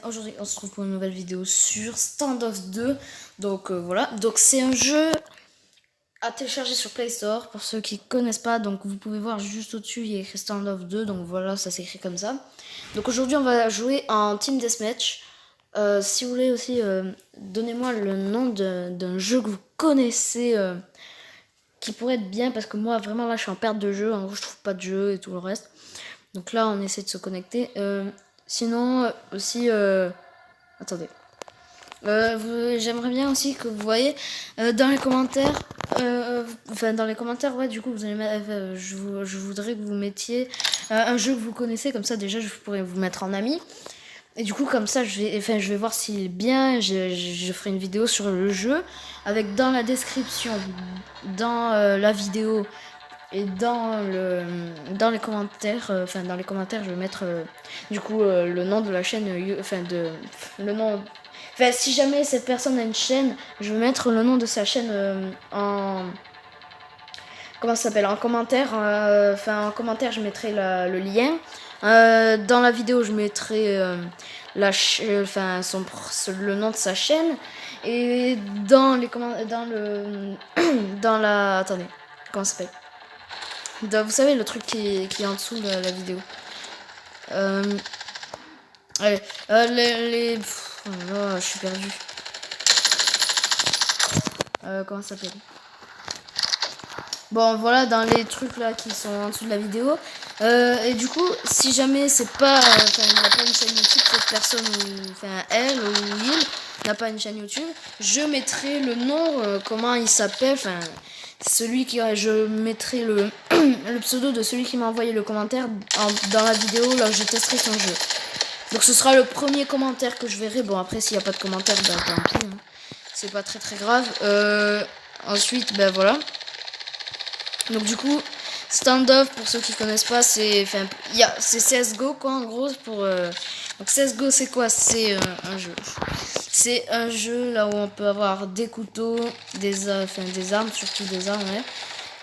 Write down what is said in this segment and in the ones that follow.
Aujourd'hui on se retrouve pour une nouvelle vidéo sur Standoff 2. Donc voilà, donc c'est un jeu à télécharger sur Play Store pour ceux qui connaissent pas. Donc vous pouvez voir juste au-dessus, il y a écrit Standoff 2. Donc voilà, ça s'écrit comme ça. Donc aujourd'hui on va jouer en Team Deathmatch. Si vous voulez aussi, donnez-moi le nom d'un jeu que vous connaissez qui pourrait être bien, parce que moi vraiment là je suis en perte de jeu, en gros je trouve pas de jeu et tout le reste. Donc là on essaie de se connecter. Sinon aussi, attendez. J'aimerais bien aussi que vous voyez dans les commentaires, dans les commentaires, ouais, du coup vous allez mettre, je voudrais que vous mettiez un jeu que vous connaissez, comme ça déjà je pourrais vous mettre en ami. Et du coup comme ça je vais voir s'il est bien. Je ferai une vidéo sur le jeu avec dans la description, dans la vidéo et dans les commentaires, dans les commentaires je vais mettre du coup le nom de la chaîne, le nom. Si jamais cette personne a une chaîne, je vais mettre le nom de sa chaîne en comment ça s'appelle, en commentaire. En commentaire je mettrai le lien. Dans la vidéo je mettrai le nom de sa chaîne. Et dans les commentaires, dans la, attendez, comment ça s'appelle, vous savez le truc qui est en dessous de la vidéo. Allez, oh là, je suis perdu. Comment ça s'appelle? Bon, voilà, dans les trucs là qui sont en dessous de la vidéo. Et du coup, si jamais c'est pas, il n'a pas une chaîne YouTube, cette personne, elle ou il n'a pas une chaîne YouTube, je mettrai le nom, comment il s'appelle, je mettrai le pseudo de celui qui m'a envoyé le commentaire dans la vidéo là où je testerai son jeu. Donc ce sera le premier commentaire que je verrai. Bon, après s'il n'y a pas de commentaire, bah tant pis, hein. C'est pas très grave. Ensuite, ben voilà. Donc du coup, Standoff, pour ceux qui connaissent pas, c'est CSGO quoi en gros. Donc CSGO c'est quoi? C'est un jeu. C'est un jeu là où on peut avoir des couteaux, des armes, surtout des armes, ouais.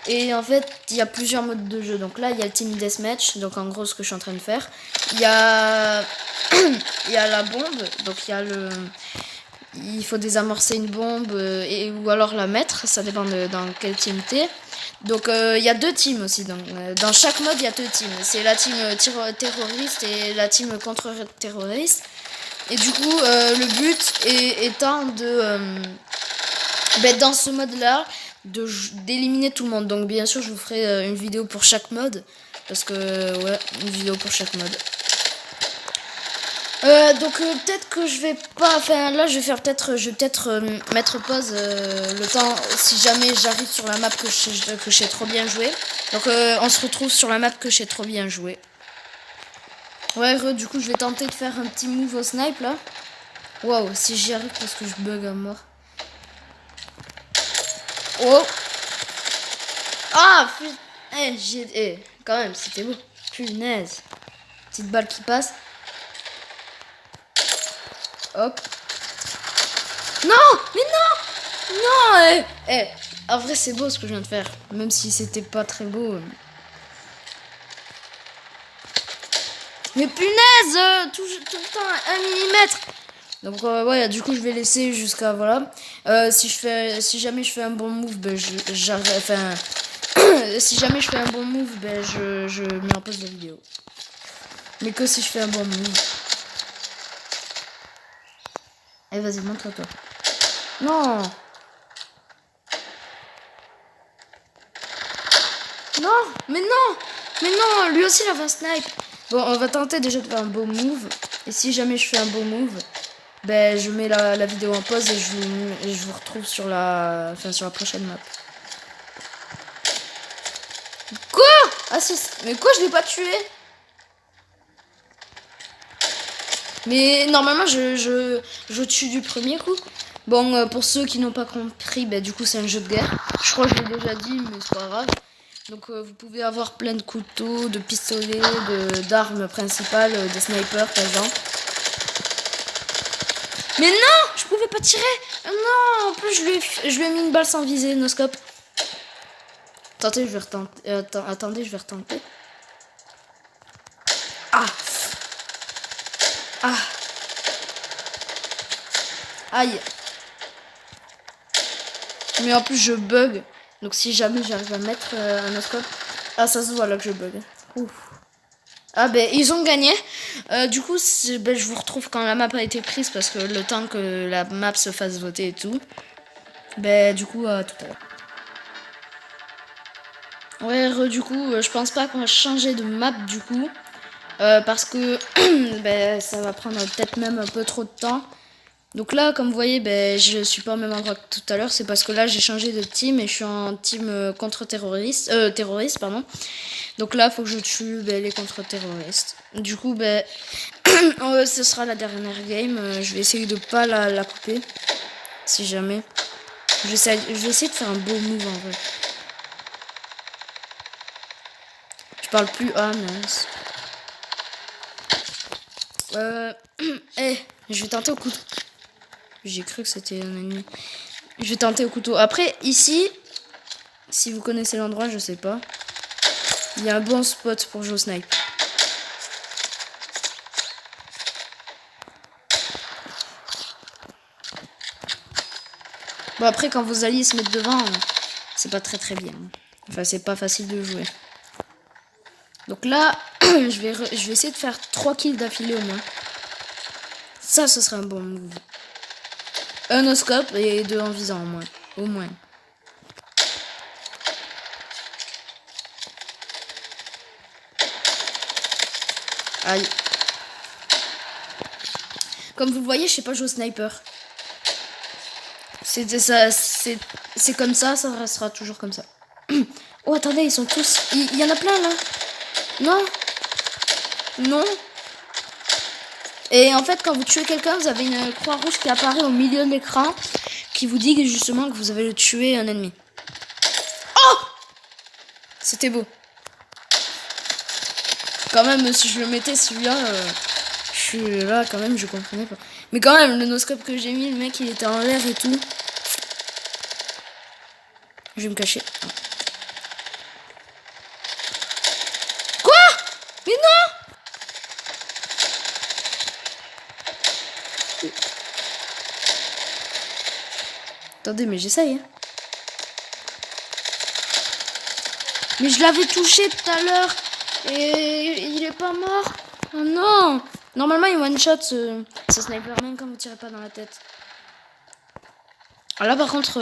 Et en fait, il y a plusieurs modes de jeu. Donc là, il y a le Team Deathmatch. Donc en gros, ce que je suis en train de faire. Il y a la bombe. Donc il faut désamorcer une bombe ou alors la mettre. Ça dépend dans quel team t'es. Donc il y a deux teams aussi. Donc, dans chaque mode, il y a deux teams. C'est la team terroriste et la team contre-terroriste. Et du coup, le but étant dans ce mode-là, d'éliminer tout le monde. Donc bien sûr je vous ferai une vidéo pour chaque mode, parce que ouais, une vidéo pour chaque mode. Donc peut-être que je vais pas, là je vais peut-être mettre pause le temps si jamais j'arrive sur la map que je sais trop bien jouer. Donc on se retrouve sur la map que je sais trop bien jouer. Ouais, du coup je vais tenter de faire un petit move au snipe là. Waouh, si j'y arrive, parce que je bug à mort. Oh. Ah putain, quand même, c'était beau. Punaise. Petite balle qui passe. Hop. Non, mais non. Non, en vrai, c'est beau ce que je viens de faire. Même si c'était pas très beau. Mais punaise, tout le temps à 1 millimètre. Donc ouais, du coup je vais laisser jusqu'à voilà. Si jamais je fais un bon move, ben j'arrête. Si jamais je fais un bon move, ben je mets en pause la vidéo. Mais que si je fais un bon move. Allez, vas-y, montre-toi. Non. Non, mais non. Mais non, lui aussi il avait un snipe. Bon, on va tenter déjà de faire un beau move. Et si jamais je fais un beau move, ben je mets la vidéo en pause et je vous retrouve sur la prochaine map. Quoi? Ah si, mais quoi, je l'ai pas tué? Mais normalement je tue du premier coup. Bon, pour ceux qui n'ont pas compris, ben du coup c'est un jeu de guerre. Je crois que je l'ai déjà dit, mais c'est pas grave. Donc vous pouvez avoir plein de couteaux, de pistolets, d'armes principales, des snipers par exemple. Mais non, je pouvais pas tirer. Non, en plus je lui ai mis une balle sans viser, no scope. Attendez, je vais retenter. Attendez, je vais retenter. Ah. Ah. Aïe. Mais en plus, je bug. Donc si jamais j'arrive à mettre un no-scope... Ah, ça se voit là que je bug. Ouf. Ah ben ils ont gagné. Du coup ben, je vous retrouve quand la map a été prise parce que le temps que la map se fasse voter et tout. Ben du coup tout à l'heure. Ouais du coup je pense pas qu'on va changer de map du coup. Parce que ben, ça va prendre peut-être même un peu trop de temps. Donc là comme vous voyez ben, je suis pas au même endroit que tout à l'heure. C'est parce que là j'ai changé de team et je suis en team contre-terroriste. Terroriste pardon. Donc là, faut que je tue ben, les contre-terroristes. Du coup, ben, ce sera la dernière game. Je vais essayer de pas la couper. Si jamais. Je vais essayer de faire un beau move en vrai. Je parle plus. Ah, mince. Je vais tenter au couteau. J'ai cru que c'était un ennemi. Je vais tenter au couteau. Après, ici, si vous connaissez l'endroit, je sais pas. Il y a un bon spot pour jouer au snipe. Bon après quand vos alliés se mettent devant, c'est pas très bien. Enfin c'est pas facile de jouer. Donc là, je vais essayer de faire 3 kills d'affilée au moins. Ça ce serait un bon move. Un no-scope et 2 en visant au moins. Au moins. Aïe. Comme vous le voyez, je sais pas jouer au sniper. C'est comme ça restera toujours comme ça. Oh attendez, ils sont tous... Il y en a plein là. Non. Non. Et en fait, quand vous tuez quelqu'un, vous avez une croix rouge qui apparaît au milieu de l'écran qui vous dit justement que vous avez tué un ennemi. Oh! C'était beau. Quand même, si je le mettais celui-là, je suis là quand même, je comprenais pas. Mais quand même, le no-scope que j'ai mis, le mec il était en l'air et tout. Je vais me cacher. Quoi? Mais non! Attendez, mais j'essaye. Hein. Mais je l'avais touché tout à l'heure. Et il est pas mort. Oh non! Normalement, il one-shot ce sniper, même quand vous tirez pas dans la tête. Ah là, par contre,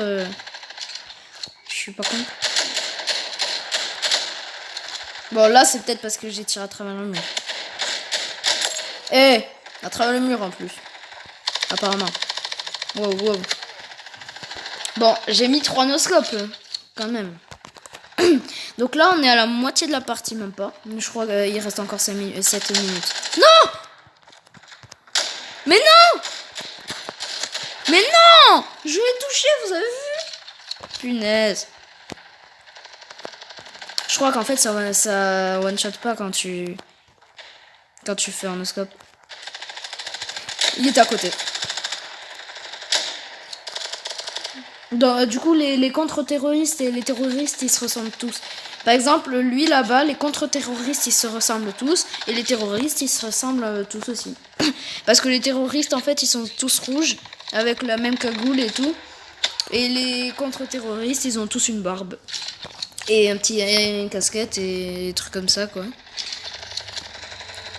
je suis pas con. Bon, là, c'est peut-être parce que j'ai tiré à travers le mur. Eh! À travers le mur en plus. Apparemment. Wow, wow. Bon, j'ai mis 3 no-scopes, quand même. Donc là, on est à la moitié de la partie, même pas. Je crois qu'il reste encore 7 minutes. Non! Mais non! Mais non! Je l'ai touché, vous avez vu? Punaise. Je crois qu'en fait, ça one-shot pas quand tu fais un no-scope. Il est à côté. Du coup, les contre-terroristes et les terroristes, ils se ressemblent tous. Par exemple, lui là-bas, les contre-terroristes, ils se ressemblent tous. Et les terroristes, ils se ressemblent tous aussi. Parce que les terroristes, en fait, ils sont tous rouges. Avec la même cagoule et tout. Et les contre-terroristes, ils ont tous une barbe. Et une casquette et des trucs comme ça, quoi.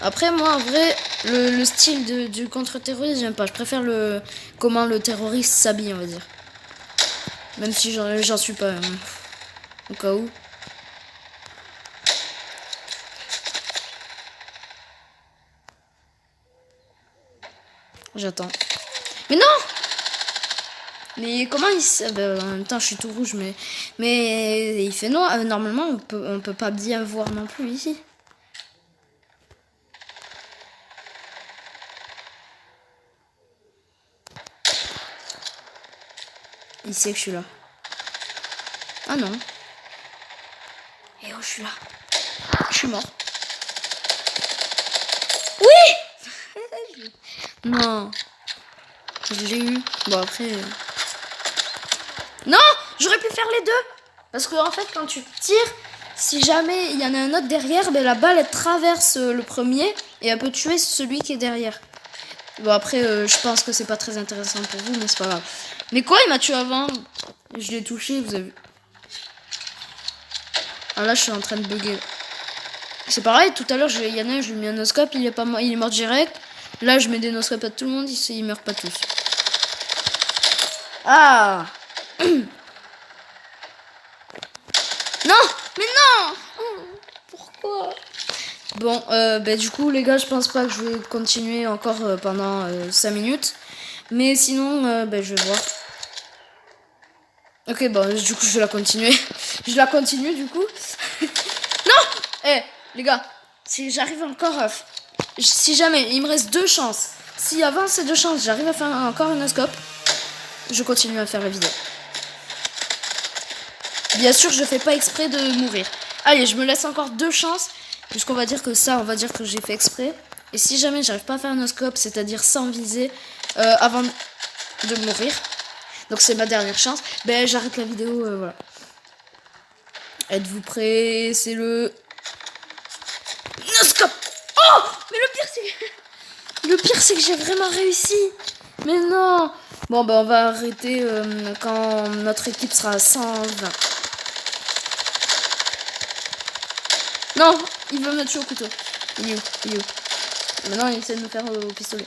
Après, moi, en vrai, le style du contre-terroriste, j'aime pas. Je préfère comment le terroriste s'habille, on va dire. Même si j'en suis pas. Au cas où. J'attends. Mais non! Mais comment il... Ben, en même temps, je suis tout rouge, mais il fait noir. Normalement, on peut pas bien voir non plus ici. Il sait que je suis là. Ah non. Et oh, je suis là. Je suis mort. Oui! Non. Je l'ai eu. Bon, après... Non! J'aurais pu faire les deux! Parce que en fait, quand tu tires, si jamais il y en a un autre derrière, ben, la balle elle traverse le premier et elle peut tuer celui qui est derrière. Bon après, je pense que c'est pas très intéressant pour vous, mais c'est pas grave. Mais quoi, il m'a tué avant? Je l'ai touché, vous avez vu. Ah là, je suis en train de bugger. C'est pareil, tout à l'heure, il y en a un, je lui ai mis un noscope, il est mort direct. Là, je mets des noscopes à tout le monde, ils meurent pas tous. Ah. Non, mais non. Pourquoi? Bon, du coup, les gars, je pense pas que je vais continuer encore pendant 5 minutes. Mais sinon, je vais voir. Ok, bon, du coup, je vais la continuer. Je la continue, du coup. Non. Les gars, si j'arrive encore... si jamais, il me reste 2 chances. Si avant ces 2 chances, j'arrive à faire encore un scope, je continue à faire la vidéo. Bien sûr, je fais pas exprès de mourir. Allez, je me laisse encore 2 chances. Puisqu'on va dire que ça, on va dire que j'ai fait exprès. Et si jamais j'arrive pas à faire un scope, c'est-à-dire sans viser, avant de mourir, donc c'est ma dernière chance, j'arrête la vidéo, voilà. Êtes-vous prêts? C'est le... No-scope. Oh. Mais le pire, c'est que j'ai vraiment réussi. Mais non. Bon, on va arrêter quand notre équipe sera à 120. Non, il veut me tuer au couteau. Il est où? Maintenant, il essaie de me faire au pistolet.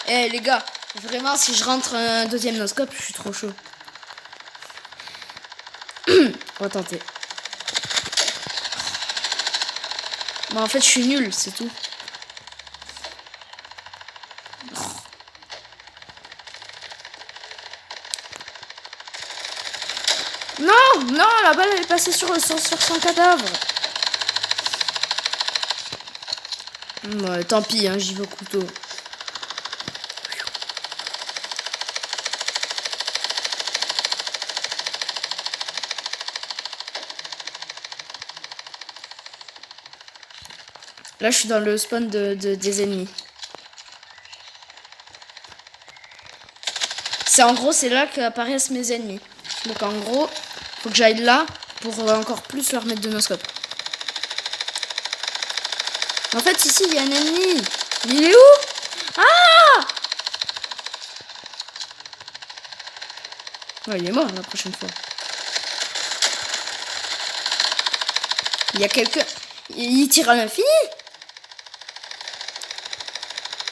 Les gars, vraiment, si je rentre un deuxième noscope, je suis trop chaud. On va tenter. Bon, en fait, je suis nul, c'est tout. Non, la balle elle est passée sur son cadavre. Ouais, tant pis, hein, j'y vais au couteau. Là, je suis dans le spawn des ennemis. En gros, c'est là qu'apparaissent mes ennemis. Donc en gros, faut que j'aille là pour encore plus leur mettre de noscope. En fait, ici, il y a un ennemi. Mais il est où? Ah! Ouais, il est mort la prochaine fois. Il y a quelqu'un... Il tire à l'infini.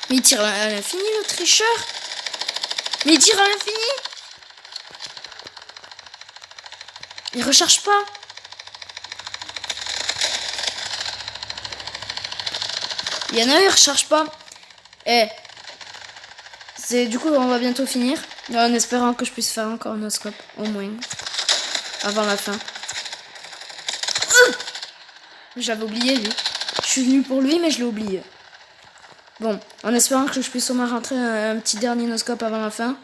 Mais il tire à l'infini, le tricheur. Mais il tire à l'infini. Il recharge pas. Il y en a un, il recharge pas. Du coup, on va bientôt finir. En espérant que je puisse faire encore un noscope, au moins. Avant la fin. J'avais oublié, lui. Je suis venu pour lui, mais je l'ai oublié. Bon, en espérant que je puisse au moins rentrer un petit dernier noscope avant la fin.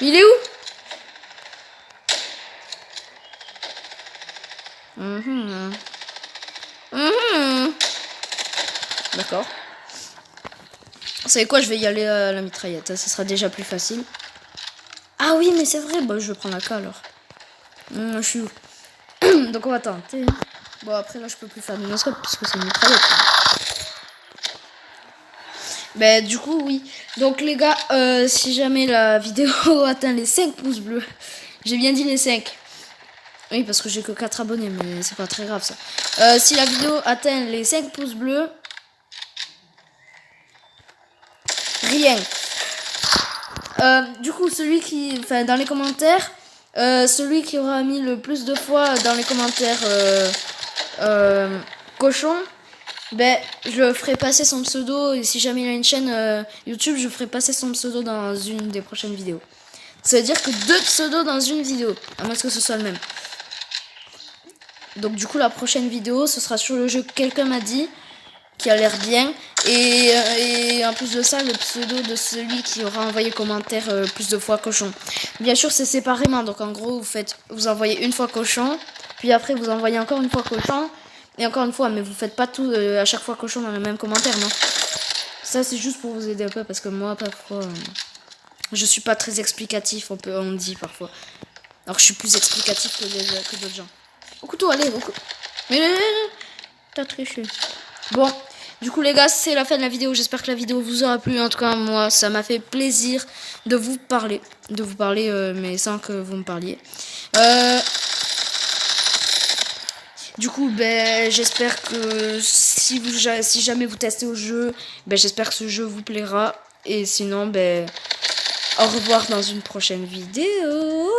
Mais il est où? D'accord. Vous savez quoi, je vais y aller à la mitraillette, ça sera déjà plus facile. Ah oui, mais c'est vrai, je vais prendre la K alors. Je suis où? Donc on va tenter. Bon, après là, je peux plus faire de noscope puisque c'est une mitraillette. Du coup, oui. Donc les gars, si jamais la vidéo atteint les 5 pouces bleus, j'ai bien dit les 5. Oui, parce que j'ai que 4 abonnés, mais c'est pas très grave ça. Si la vidéo atteint les 5 pouces bleus, rien. Du coup, dans les commentaires, celui qui aura mis le plus de fois dans les commentaires cochon, je ferai passer son pseudo. Et si jamais il a une chaîne YouTube, je ferai passer son pseudo dans une des prochaines vidéos. Ça veut dire que 2 pseudos dans une vidéo, à moins que ce soit le même. Donc du coup, la prochaine vidéo, ce sera sur le jeu que quelqu'un m'a dit, qui a l'air bien. Et en plus de ça, le pseudo de celui qui aura envoyé commentaire plus de fois cochon. Bien sûr, c'est séparément. Donc en gros, vous envoyez une fois cochon, puis après vous envoyez encore une fois cochon, et encore une fois. Mais vous faites pas tout à chaque fois cochon dans le même commentaire, non? Ça, c'est juste pour vous aider un peu, parce que moi, parfois, je suis pas très explicatif, on dit parfois. Alors que je suis plus explicatif que d'autres gens. Au couteau, allez, au couteau. Mais t'as triché. Bon, du coup les gars, c'est la fin de la vidéo. J'espère que la vidéo vous aura plu. En tout cas, moi, ça m'a fait plaisir de vous parler. Mais sans que vous me parliez. Du coup, ben, j'espère que si jamais vous testez au jeu, ben, j'espère que ce jeu vous plaira. Et sinon, ben, au revoir dans une prochaine vidéo.